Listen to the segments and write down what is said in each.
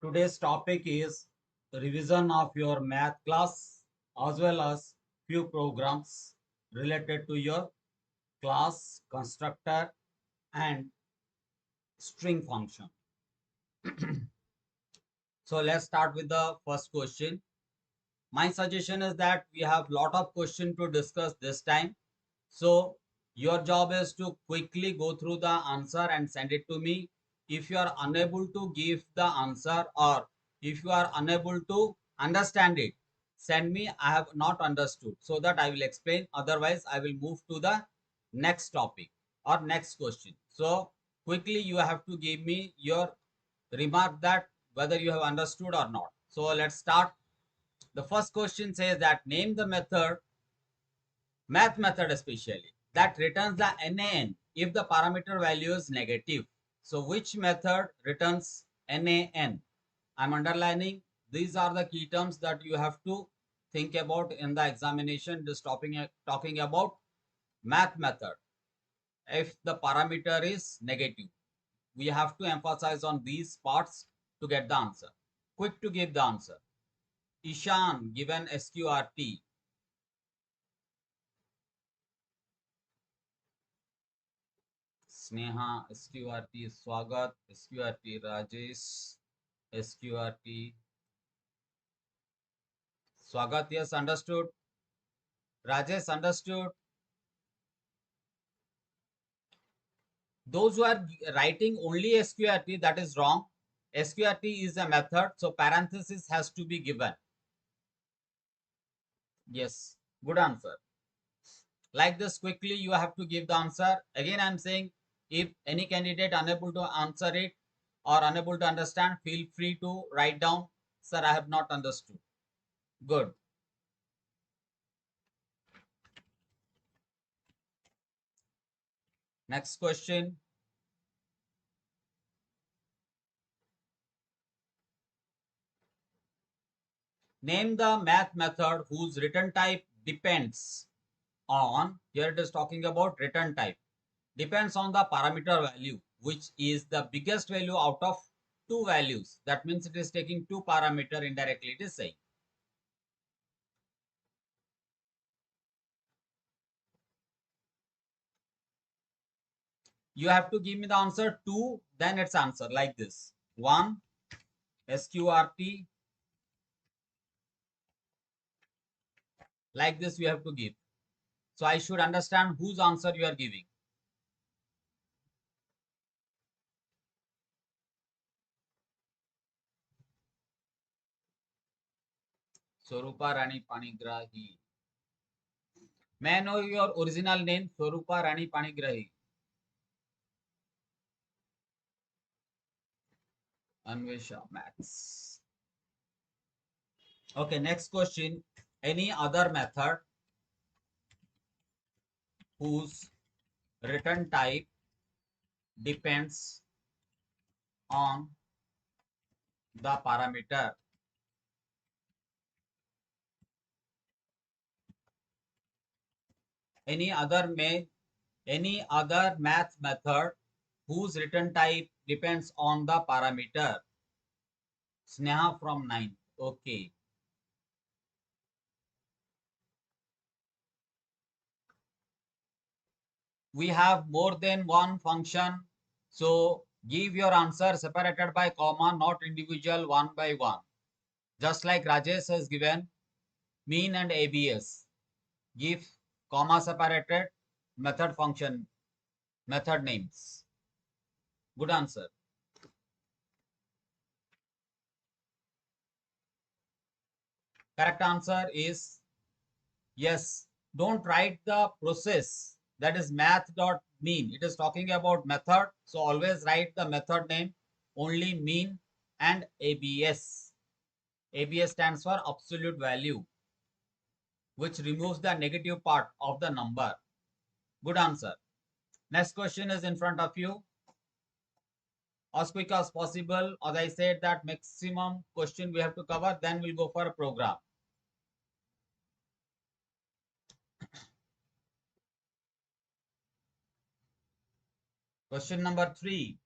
Today's topic is revision of your math class as well as few programs related to your class, constructor and string function. So let's start with the first question. My suggestion is that we have lot of questions to discuss this time. So your job is to quickly go through the answer and send it to me. If you are unable to give the answer or if you are unable to understand it, send me I have not understood so that I will explain. Otherwise, I will move to the next topic or next question. So quickly you have to give me your remark that whether you have understood or not. So let's start. The first question says that name the math method especially, that returns the NaN if the parameter value is negative. So which method returns NaN? I'm underlining these are the key terms that you have to think about in the examination. This talking about math method. If the parameter is negative, we have to emphasize on these parts to get the answer. Quick to give the answer. Ishan given sqrt. Sneha sqrt स्वागत sqrt Rajesh sqrt स्वागत. Yes, understood. Rajesh, understood. Those who are writing only sqrt, that is wrong. Sqrt is a method, so parenthesis has to be given. Yes, good answer. Like this, quickly you have to give the answer. Again, I'm saying if any candidate unable to answer it or unable to understand, feel free to write down, sir, I have not understood. Good. Next question. Name the math method whose return type depends on, here it is talking about return type, depends on the parameter value, which is the biggest value out of two values. That means it is taking two parameter indirectly, it is saying. You have to give me the answer 2, then its answer like this. 1, sqrt, like this you have to give. So I should understand whose answer you are giving. Swarupa Rani Panigrahi. May I know your original name? Swarupa Rani Panigrahi. Anvesha Maths. Okay, next question. Any other method whose return type depends on the parameter? Any other math method whose return type depends on the parameter? Sneha from 9. Okay. We have more than one function. So give your answer separated by comma, not individual one by one. Just like Rajesh has given mean and ABS. Give comma separated method function, method names. Good answer. Correct answer is yes. Don't write the process, that is math.mean. It is talking about method. So always write the method name, only mean and ABS. ABS stands for absolute value, which removes the negative part of the number. Good answer. Next question is in front of you. As quick as possible. As I said that maximum question we have to cover, then we'll go for a program. Question number 3.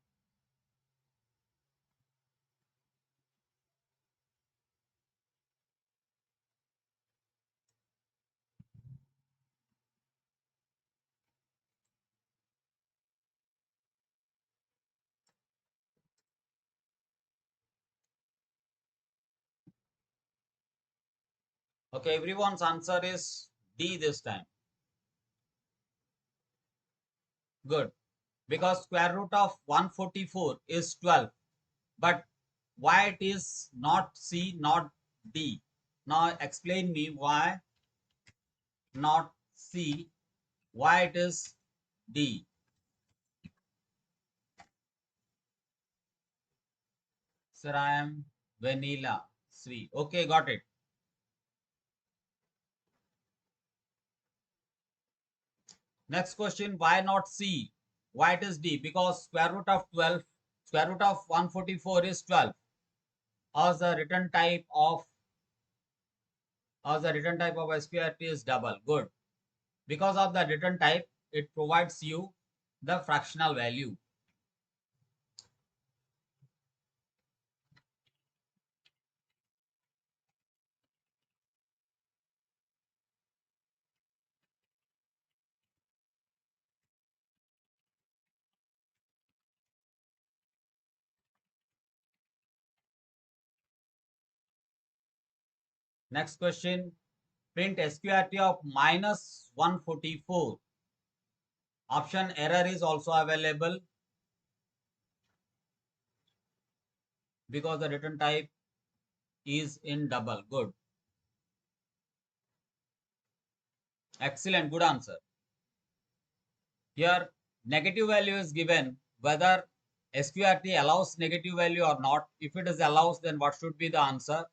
Okay, everyone's answer is D this time. Good. Because square root of 144 is 12. But why it is not C, not D? Now explain me why not C, why it is D. Sir, I am vanilla sweet. Okay, got it. Next question, why not C? Why it is D? Because square root of 12, square root of 144 is 12. As the return type of sqrt is double. Good. Because of the return type, it provides you the fractional value. Next question, print sqrt of minus 144. Option error is also available because the return type is in double. Good. Excellent. Good answer. Here, negative value is given whether sqrt allows negative value or not. If it is allows, then what should be the answer?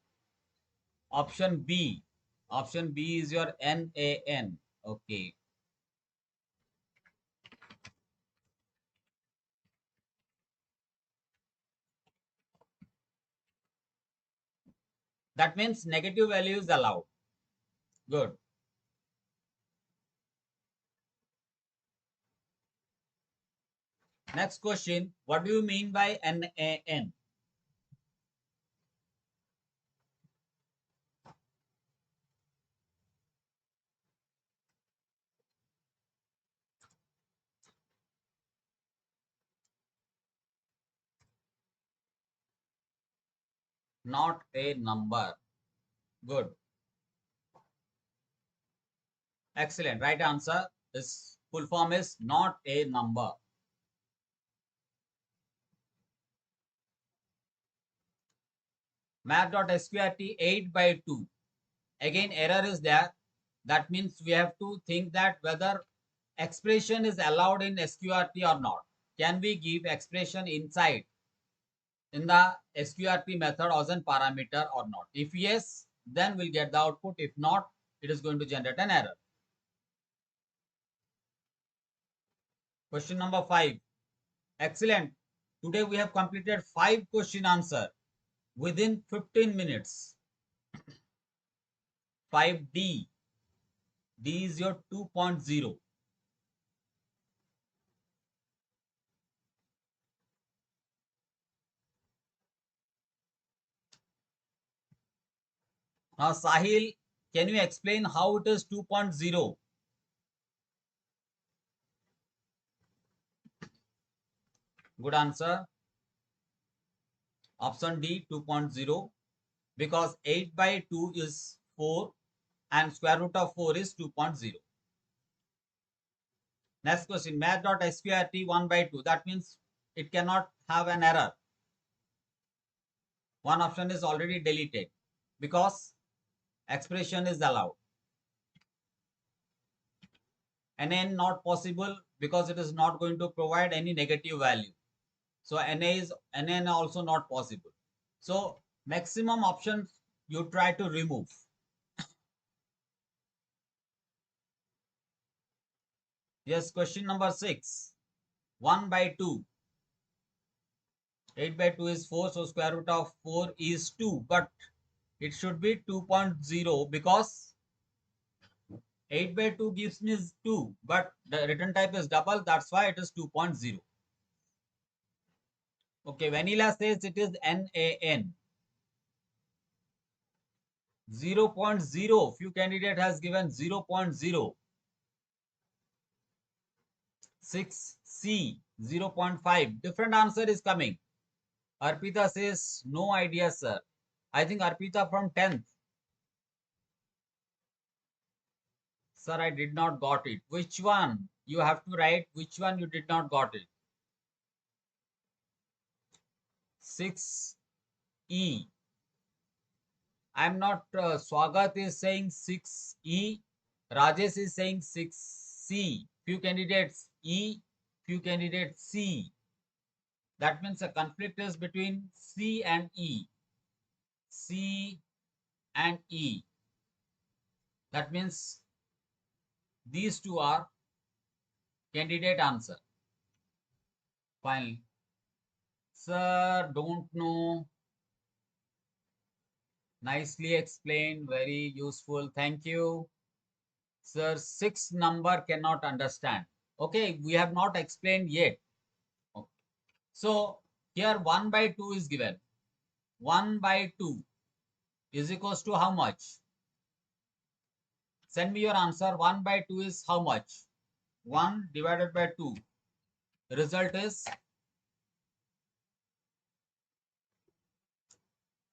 Option B. Option B is your NaN. Okay. That means negative value is allowed. Good. Next question. What do you mean by NaN? Not a number. Good. Excellent. Right answer. This full form is not a number. Math.sqrt 8 by 2. Again, error is there. That means we have to think that whether expression is allowed in sqrt or not. Can we give expression inside in the sqrt method as a parameter or not? If yes, then we'll get the output. If not, it is going to generate an error. Question number 5. Excellent. Today we have completed 5 question answer within 15 minutes. 5D. D is your 2.0. Now, Sahil, can you explain how it is 2.0? Good answer. Option D, 2.0. Because 8 by 2 is 4 and square root of 4 is 2.0. Next question, math.sqrt 1 by 2. That means it cannot have an error. One option is already deleted because expression is allowed. NaN not possible because it is not going to provide any negative value. So NaN also not possible. So maximum options you try to remove. Yes, question number 6. 1 by 2. 8 by 2 is 4, so square root of 4 is 2, but it should be 2.0 because 8 by 2 gives me 2, but the return type is double, that's why it is 2.0. Okay, Vanilla says it is NaN. 0.0. Few candidate has given 0.0. 6C 0.5. Different answer is coming. Arpita says no idea, sir. I think Arpita from 10th. Sir, I did not got it. Which one? You have to write which one you did not got it. 6E. I'm not, Swagat is saying 6E. Rajesh is saying 6C. Few candidates E, few candidates C. That means a conflict is between C and E. C and E. That means these two are candidate answer. Finally. Sir, don't know. Nicely explained. Very useful. Thank you. Sir, 6 number cannot understand. Okay, we have not explained yet. Okay. So, here 1 by 2 is given. 1 by 2 is equals to how much? Send me your answer. 1 by 2 is how much? 1 divided by 2. The result is,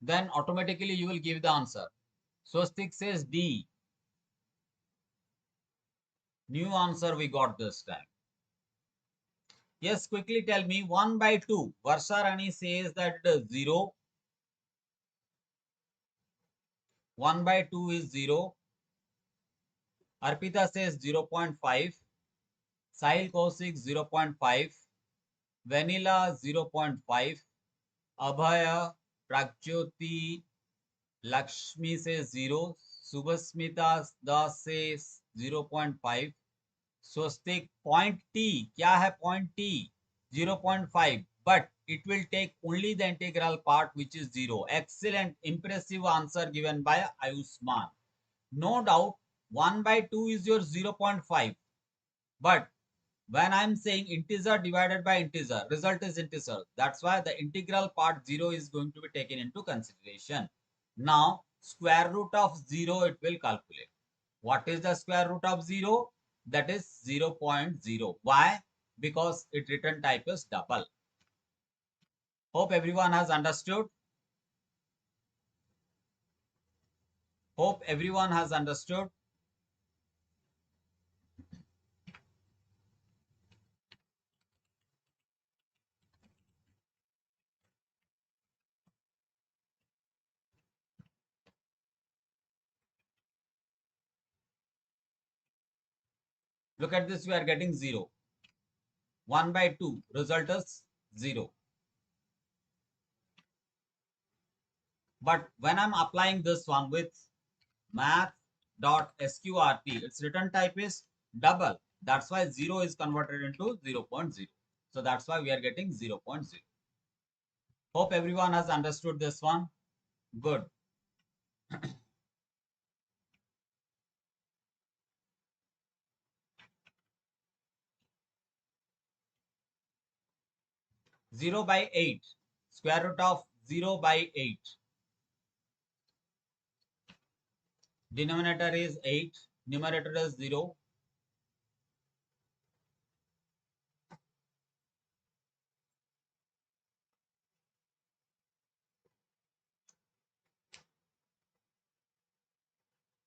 then automatically you will give the answer. Swastik says D. New answer we got this time. Yes, quickly tell me 1 by 2. Varsha Rani says that it is 0. 1 by 2 is 0. Arpita says 0.5. Sahil Kaushik 0.5. Vanilla 0.5. Abhaya Pragjyoti Lakshmi says 0. Subhasmita Das says 0.5. Swastik point T. क्या है point T? 0.5. But it will take only the integral part which is 0. Excellent, impressive answer given by Ayushman. No doubt 1 by 2 is your 0.5. But when I'm saying integer divided by integer, result is integer. That's why the integral part 0 is going to be taken into consideration. Now, square root of 0 it will calculate. What is the square root of 0? That is 0.0. Why? Because its return type is double. Hope everyone has understood. Hope everyone has understood. Look at this, we are getting 0. 1 by 2, result is 0. But when I'm applying this one with math.sqrt, its return type is double. That's why 0 is converted into 0.0. So that's why we are getting 0.0. Hope everyone has understood this one. Good. 0 by 8. Square root of 0 by 8. Denominator is 8. Numerator is 0.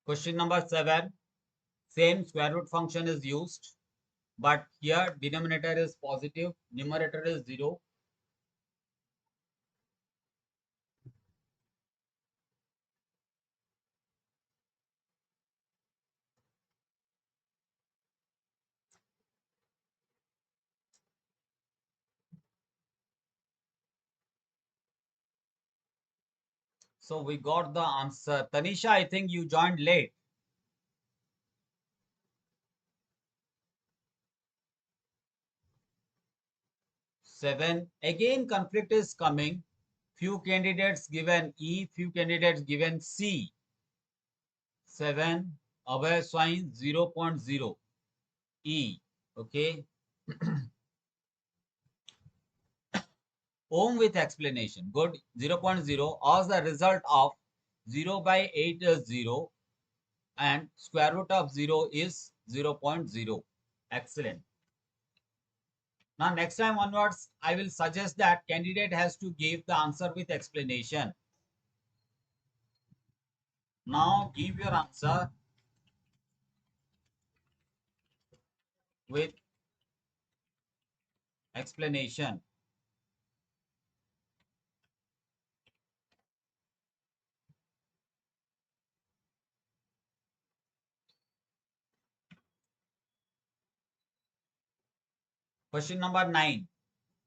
Question number 7. Same square root function is used. But here denominator is positive. Numerator is 0. So we got the answer. Tanisha, I think you joined late. 7. Again, conflict is coming. Few candidates given E, few candidates given C. 7. Abhay Swain 0.0. E. Okay. ohm with explanation. Good. 0.0 as the result of 0 by 8 is 0 and square root of 0 is 0.0. Excellent. Now next time onwards, I will suggest that candidate has to give the answer with explanation. Now give your answer with explanation. Question number 9.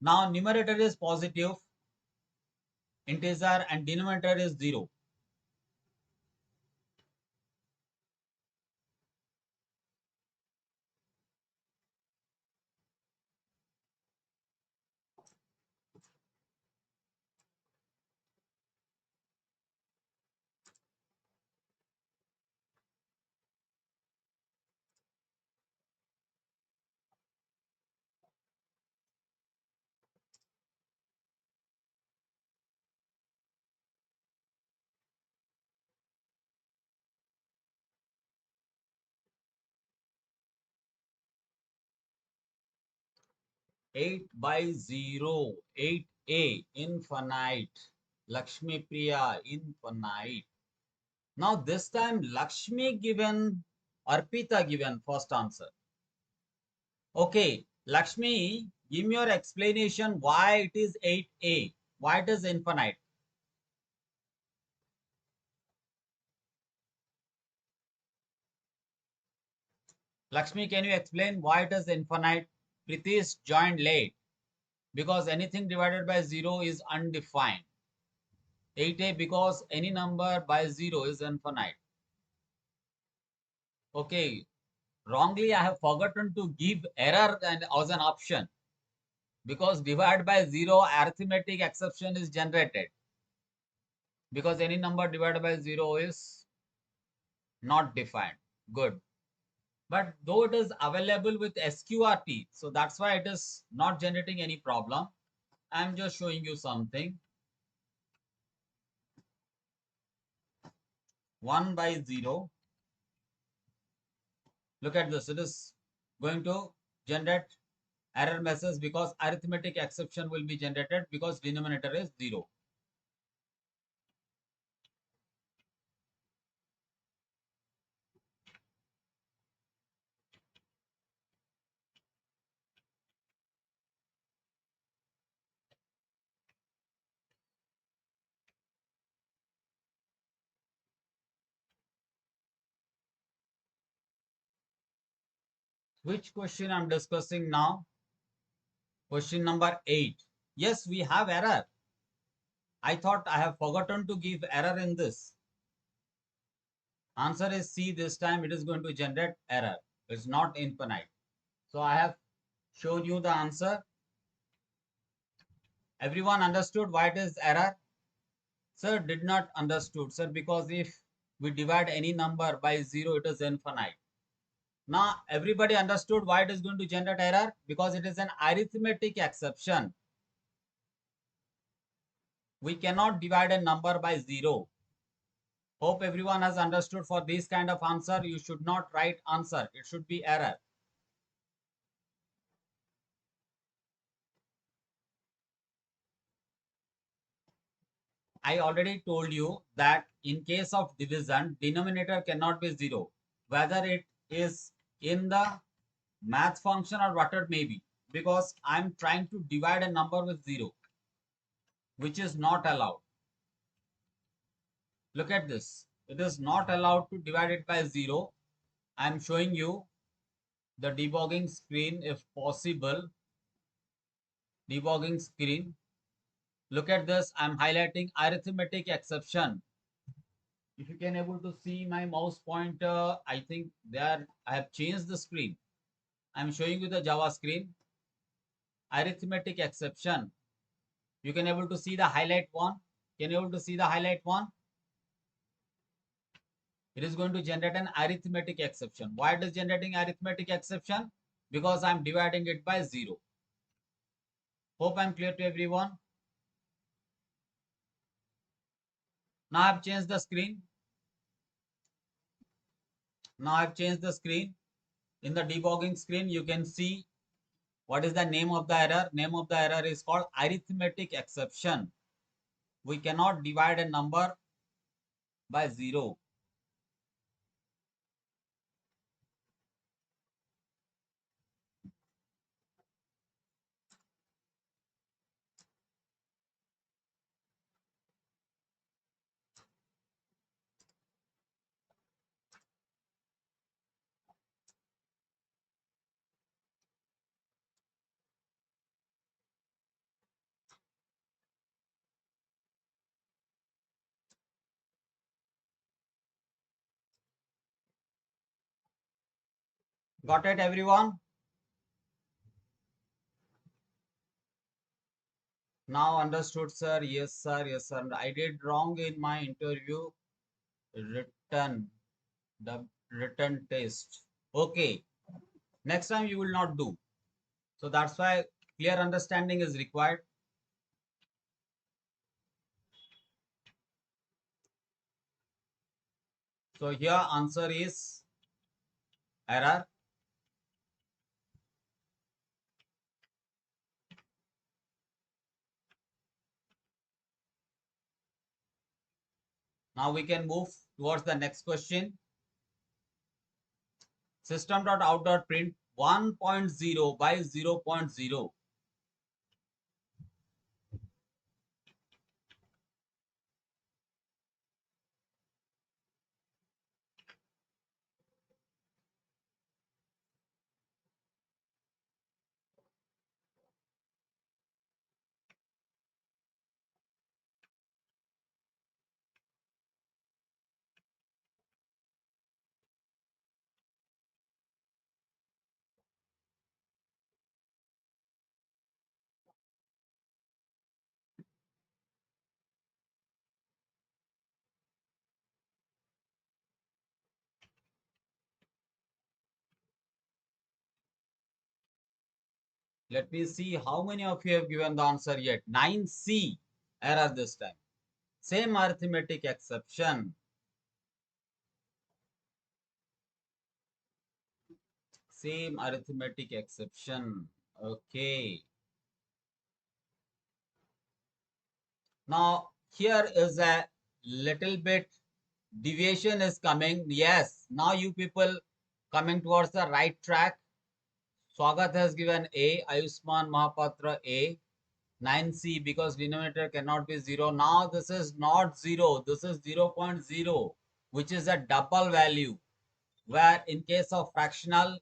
Now numerator is positive integer and denominator is 0. Eight by 0, 8a, infinite. Lakshmi Priya, infinite. Now this time Lakshmi given, Arpita given first answer. Okay, Lakshmi, give me your explanation why it is 8a, why it is infinite. Lakshmi, can you explain why it is infinite? Pritish joined late because anything divided by 0 is undefined. 8a because any number by 0 is infinite. Okay, wrongly I have forgotten to give error and as an option because divide by 0 arithmetic exception is generated because any number divided by 0 is not defined. Good. But though it is available with sqrt, so that's why it is not generating any problem. I'm just showing you something. 1 by 0. Look at this. It is going to generate error message because arithmetic exception will be generated because denominator is 0. Which question I'm discussing now? Question number 8. Yes, we have error. I thought I have forgotten to give error in this. Answer is C. This time it is going to generate error. It's not infinite. So I have shown you the answer. Everyone understood why it is error? Sir did not understood, sir, because if we divide any number by 0, it is infinite. Now everybody understood why it is going to generate error? Because it is an arithmetic exception. We cannot divide a number by 0. Hope everyone has understood. For this kind of answer, you should not write answer. It should be error. I already told you that in case of division, denominator cannot be 0. Whether it is in the math function or what it may be. Because I'm trying to divide a number with 0. Which is not allowed. Look at this. It is not allowed to divide it by 0. I'm showing you the debugging screen if possible. Debugging screen. Look at this. I'm highlighting arithmetic exception. If you can able to see my mouse pointer, I think there I have changed the screen. I'm showing you the Java screen. Arithmetic exception. You can able to see the highlight one. Can you able to see the highlight one? It is going to generate an arithmetic exception. Why it is generating arithmetic exception? Because I'm dividing it by 0. Hope I'm clear to everyone. Now I've changed the screen. Now I've changed the screen. In the debugging screen, you can see what is the name of the error. Name of the error is called arithmetic exception. We cannot divide a number by 0. Got it, everyone? Now understood, sir. Yes, sir. Yes, sir. I did wrong in my interview written, the written test. Okay. Next time you will not do. So that's why clear understanding is required. So here answer is error. Now we can move towards the next question. System.out.print 1.0 by 0.0. Let me see how many of you have given the answer yet. 9C error this time. Same arithmetic exception. Same arithmetic exception. Okay. Now here is a little bit deviation is coming. Yes. Now you people coming towards the right track. Swagat has given A. Ayushman Mahapatra A. 9C because denominator cannot be 0. Now this is not 0. This is 0.0, which is a double value. Where in case of fractional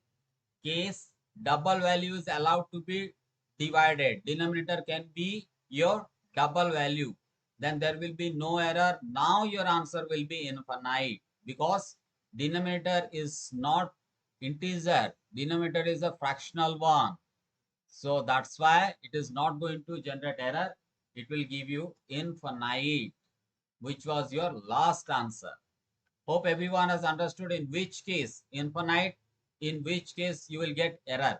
case, double value is allowed to be divided. Denominator can be your double value. Then there will be no error. Now your answer will be infinite because denominator is not integer. Denominator is a fractional one. So that's why it is not going to generate error. It will give you infinite, which was your last answer. Hope everyone has understood in which case infinite, in which case you will get error.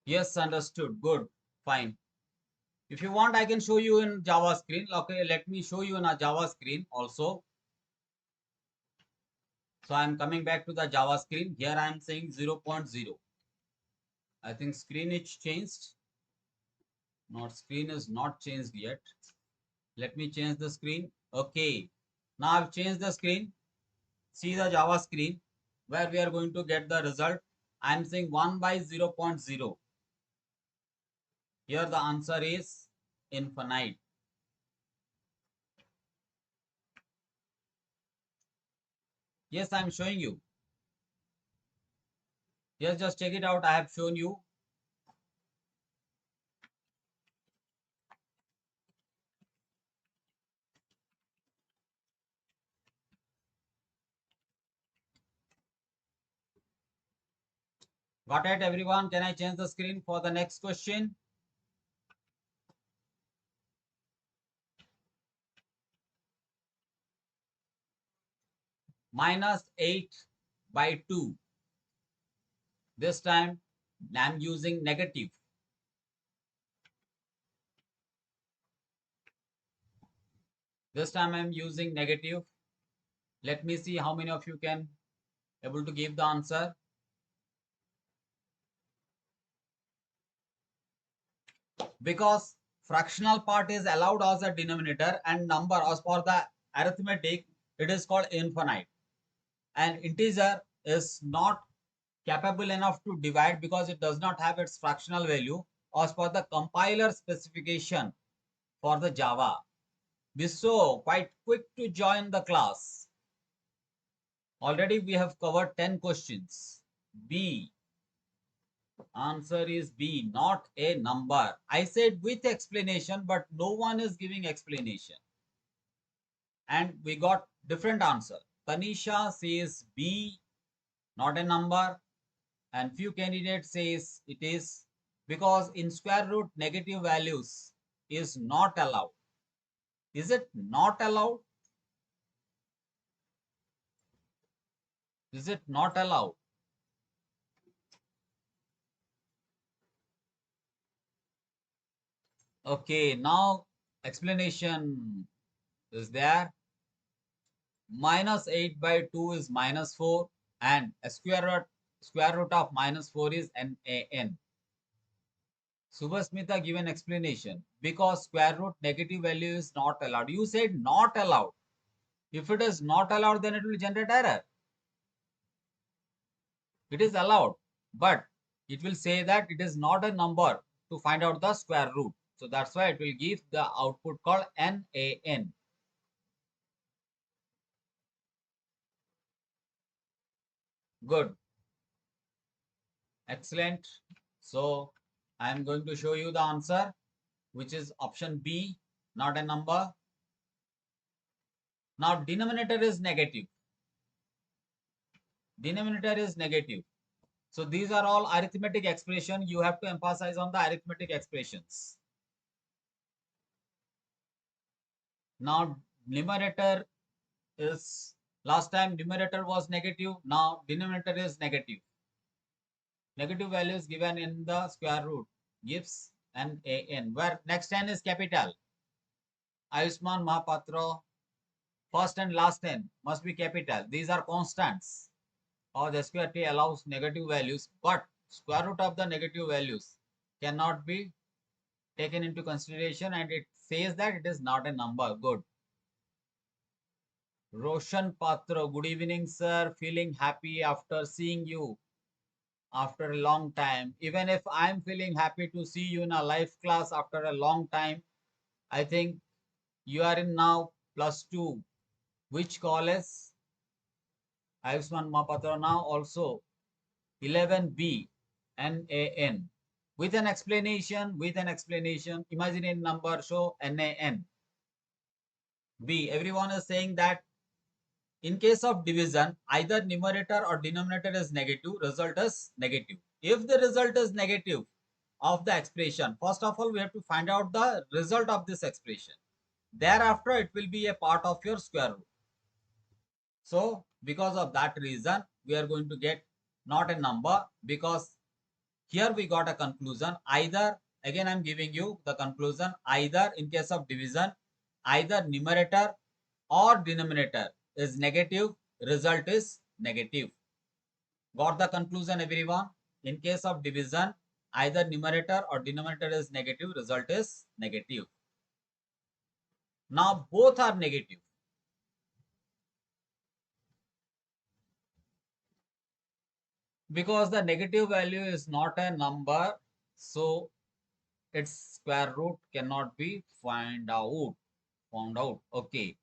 Yes, understood. Good. Fine. If you want, I can show you in Java screen. Okay, let me show you in a Java screen also. So I'm coming back to the Java screen. Here I am saying 0.0. I think screen is changed. Not screen is not changed yet. Let me change the screen. Okay. Now I've changed the screen. See the Java screen where we are going to get the result. I'm saying 1 by 0.0. Here the answer is infinite. Yes, I'm showing you. Yes, just check it out. I have shown you. Got it, everyone? Can I change the screen for the next question? -8/2. This time I'm using negative. This time I'm using negative. Let me see how many of you can able to give the answer. Because fractional part is allowed as a denominator and number as for the arithmetic, it is called infinite. And integer is not capable enough to divide because it does not have its fractional value as per the compiler specification for the Java. Be so quite quick to join the class. Already we have covered 10 questions. B. Answer is B, not a number. I said with explanation, but no one is giving explanation. And we got different answer. Tanisha says B, not a number. And few candidates says it is because in square root negative values is not allowed. Is it not allowed? Is it not allowed? Okay, now explanation is there. -8/2 is -4 and a square root of -4 is NaN. Subhasmita give an explanation because square root negative value is not allowed. You said not allowed. If it is not allowed, then it will generate error. It is allowed, but it will say that it is not a number to find out the square root. So that's why it will give the output called NaN. Good. Excellent. So I am going to show you the answer, which is option B, not a number. Now denominator is negative. Denominator is negative. So these are all arithmetic expression. You have to emphasize on the arithmetic expressions. Now numerator is, last time numerator was negative. Now denominator is negative. Negative values given in the square root gives NaN, where next n is capital. Ayushman Mahapatra, first and last n must be capital. These are constants. Or the sqrt allows negative values, but square root of the negative values cannot be taken into consideration, and it says that it is not a number. Good. Roshan Patra, good evening, sir. Feeling happy after seeing you after a long time. Even if I'm feeling happy to see you in a live class after a long time, I think you are in now +2. Which college? Ayushman Mahapatra now also 11B NaN. With an explanation, imaginary number show NaN. B. Everyone is saying that in case of division, either numerator or denominator is negative, result is negative. If the result is negative of the expression, first of all, we have to find out the result of this expression. Thereafter, it will be a part of your square root. So, because of that reason, we are going to get not a number, because here we got a conclusion. Either, again I am giving you the conclusion, either in case of division, either numerator or denominator is negative, result is negative. Got the conclusion, everyone? In case of division, either numerator or denominator is negative, result is negative. Now both are negative. Because the negative value is not a number, so its square root cannot be found out. Okay.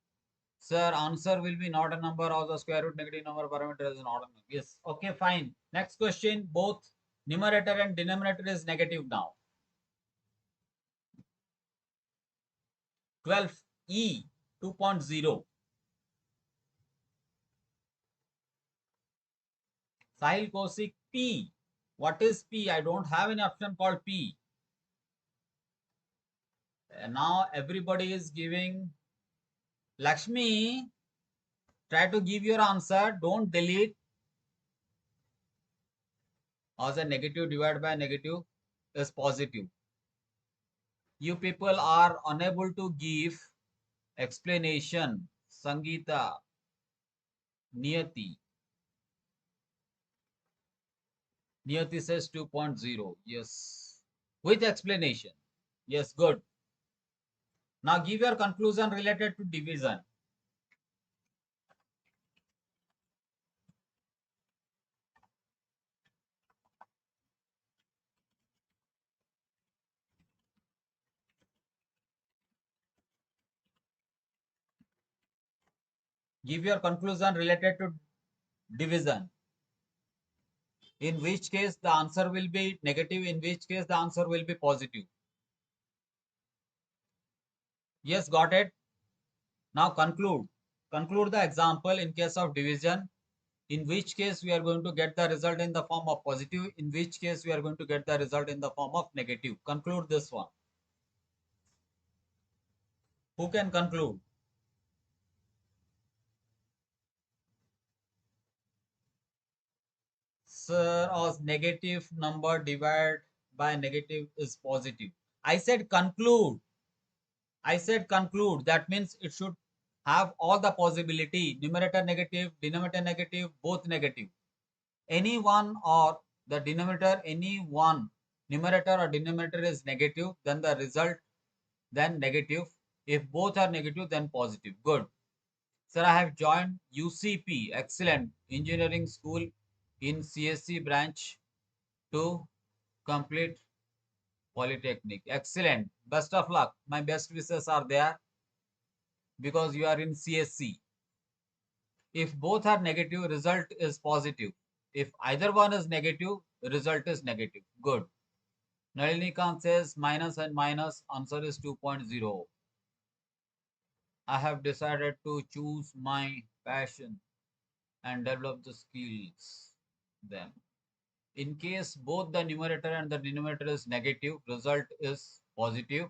Sir, answer will be not a number or the square root negative number parameter is not a number. Yes. Okay, fine. Next question. Both numerator and denominator is negative now. 12E 2.0. Sahil Kosik P. What is P? I don't have any option called P. Now everybody is giving. Lakshmi, try to give your answer. Don't delete. As a negative divided by negative is positive. You people are unable to give explanation. Sangeeta, Niyati. Niyati says 2.0. Yes. With explanation. Yes, good. Now give your conclusion related to division. Give your conclusion related to division. In which case the answer will be negative, in which case the answer will be positive. Yes, got it. Now conclude. Conclude the example in case of division, in which case we are going to get the result in the form of positive, in which case we are going to get the result in the form of negative. Conclude this one. Who can conclude? Sir, as negative number divided by negative is positive. I said conclude. I said conclude. That means it should have all the possibility. Numerator negative, denominator negative, both negative. Any one or the denominator, any one numerator or denominator is negative, then the result, then negative. If both are negative, then positive. Good. Sir, I have joined UCP, excellent, engineering school in CSC branch to complete Polytechnic. Excellent. Best of luck. My best wishes are there because you are in CSC. If both are negative, result is positive. If either one is negative, result is negative. Good. Nalinikant says minus and minus, answer is 2.0. I have decided to choose my passion and develop the skills then. In case both the numerator and the denominator is negative, result is positive.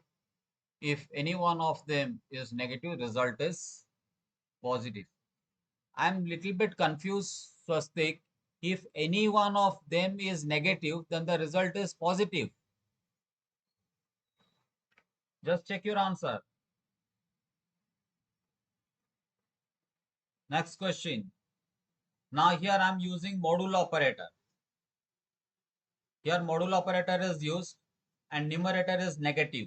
If any one of them is negative, result is positive. I'm little bit confused, Swastik. If any one of them is negative, then the result is positive. Just check your answer. Next question. Now here I'm using modulo operator. Here modulo operator is used and numerator is negative.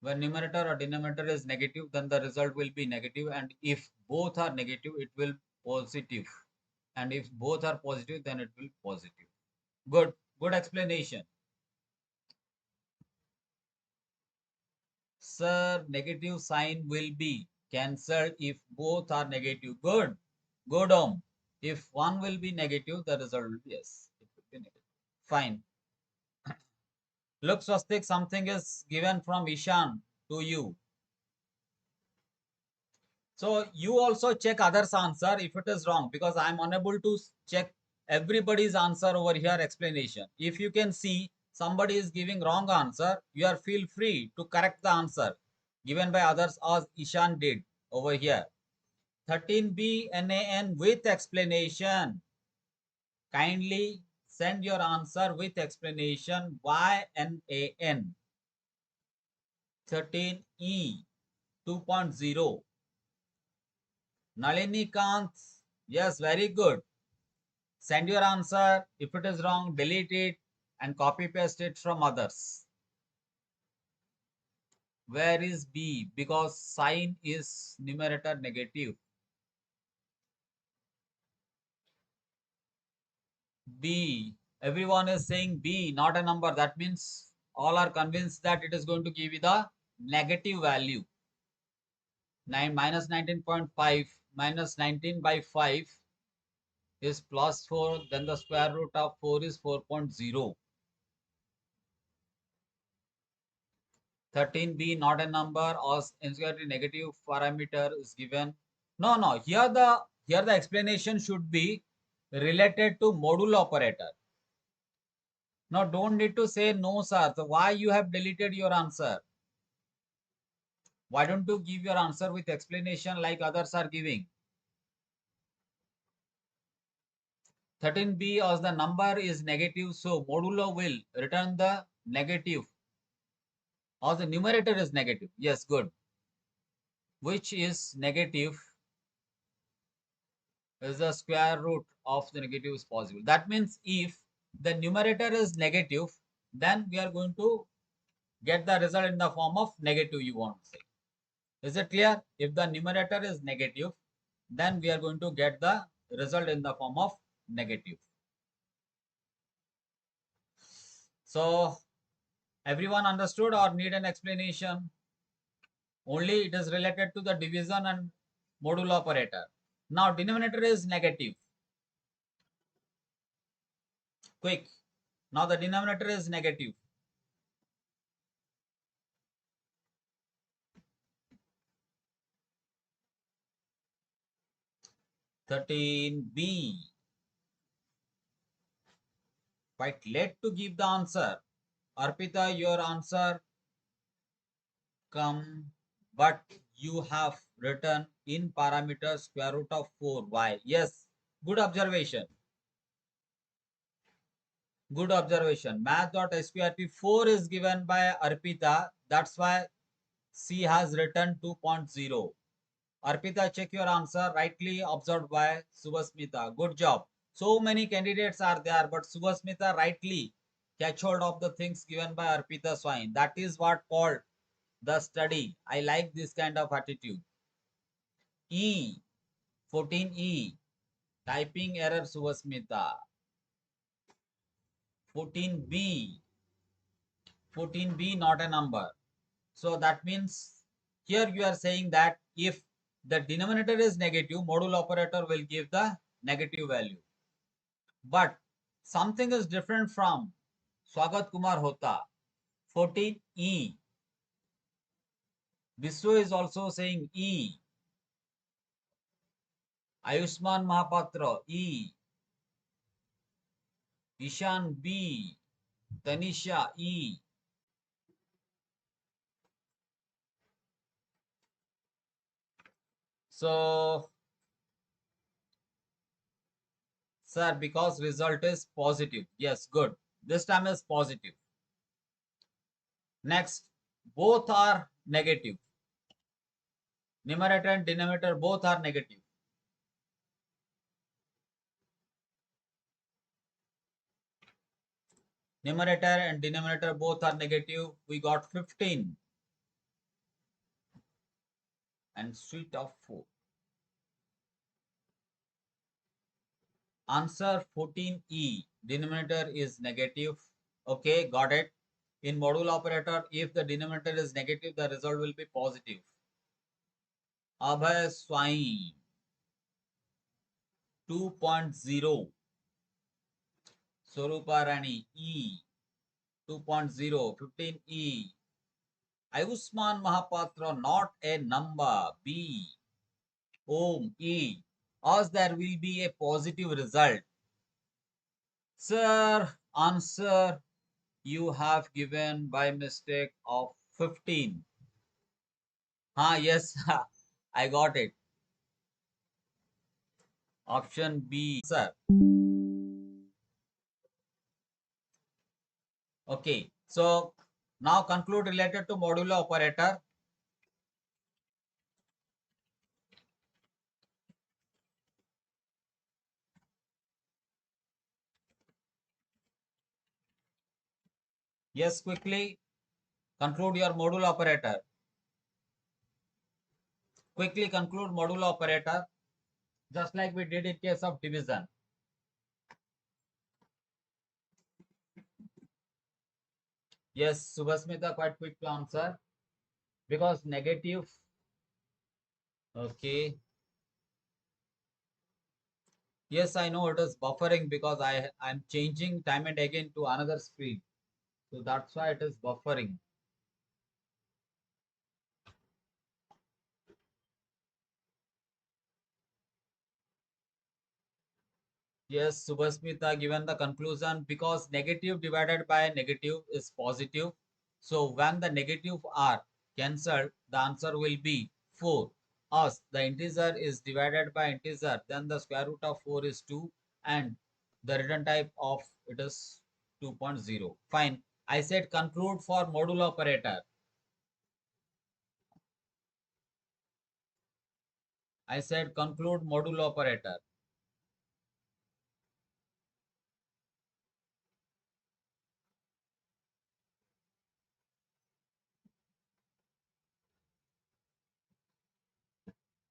When numerator or denominator is negative, then the result will be negative, and if both are negative, it will positive. And if both are positive, then it will positive. Good. Good explanation. Sir, negative sign will be cancelled if both are negative. Good. Good home. If one will be negative, the result will be yes. It will be negative. Fine. Look, Swastik, something is given from Ishan to you. So you also check others' answer if it is wrong, because I am unable to check everybody's answer over here explanation. If you can see somebody is giving wrong answer, you are feel free to correct the answer given by others as Ishan did over here. 13B NaN with explanation. Kindly send your answer with explanation. Why NaN? 13E 2.0. Nalini Kant. Yes, very good. Send your answer. If it is wrong, delete it and copy paste it from others. Where is B? Because sign is numerator negative. B. Everyone is saying B, not a number. That means all are convinced that it is going to give you the negative value. 9 minus 19.5 minus 19 by 5 is plus 4. Then the square root of 4 is 4.0. 13b not a number or sqrt negative parameter is given. No, here the explanation should be related to module operator. Now don't need to say no, sir. So why you have deleted your answer? Why don't you give your answer with explanation like others are giving? 13b as the number is negative, so modulo will return the negative. Or the numerator is negative. Yes, good. Which is negative is the square root of the negative is possible. That means if the numerator is negative, then we are going to get the result in the form of negative, you want to say. Is it clear? If the numerator is negative, then we are going to get the result in the form of negative. So everyone understood or need an explanation? Only it is related to the division and modulo operator. Now denominator is negative. Quick. Now the denominator is negative. (13b). Quite late to give the answer. Arpita, your answer come, but you have written in parameter square root of 4. Why? Yes, good observation. Good observation. Math.sqrt 4 is given by Arpita. That's why C has written 2.0. Arpita, check your answer. Rightly observed by Subhasmita. Good job. So many candidates are there, but Subhasmita rightly catch hold of the things given by Arpita Swain. That is what called the study. I like this kind of attitude. E, 14E, typing error Subhasmita. 14B, 14B not a number. So that means here you are saying that if the denominator is negative, module operator will give the negative value. But something is different from Swagat Kumar Hota. 14E. Biswa is also saying E. Ayushman Mahapatra E. Ishan B. Tanisha E. So, sir, because result is positive. Yes, good. This time is positive. Next, both are negative. Numerator and denominator both are negative. Numerator and denominator both are negative. We got 15 and suite of 4. Answer 14E. Denominator is negative. Okay, got it. In module operator, if the denominator is negative, the result will be positive. Abhay Swain 2.0. Swarupa Rani E 2.0. 15E. Ayushman Mahapatra not a number. B. Om E. As there will be a positive result. Sir, answer you have given by mistake of 15. Yes, I got it. Option B, sir. Okay, so now conclude related to modulo operator. Yes, quickly conclude your modulo operator. Quickly conclude modulo operator, just like we did in case of division. Yes, Subhasmita, quite quick to answer. Because negative. Okay. Yes, I know it is buffering because I'm changing time and again to another screen. So that's why it is buffering. Yes, Subhasmita, given the conclusion, because negative divided by negative is positive. So when the negative are cancelled, the answer will be 4. As the integer is divided by integer, then the square root of 4 is 2 and the return type of it is 2.0. Fine. I said conclude for modulo operator. I said conclude modulo operator.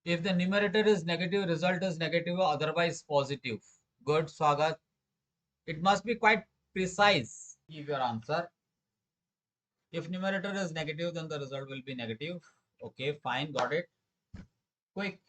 If the numerator is negative, result is negative, otherwise positive. Good, Swagat. It must be quite precise. Give your answer. If numerator is negative, then the result will be negative. Okay, fine, got it. Quick.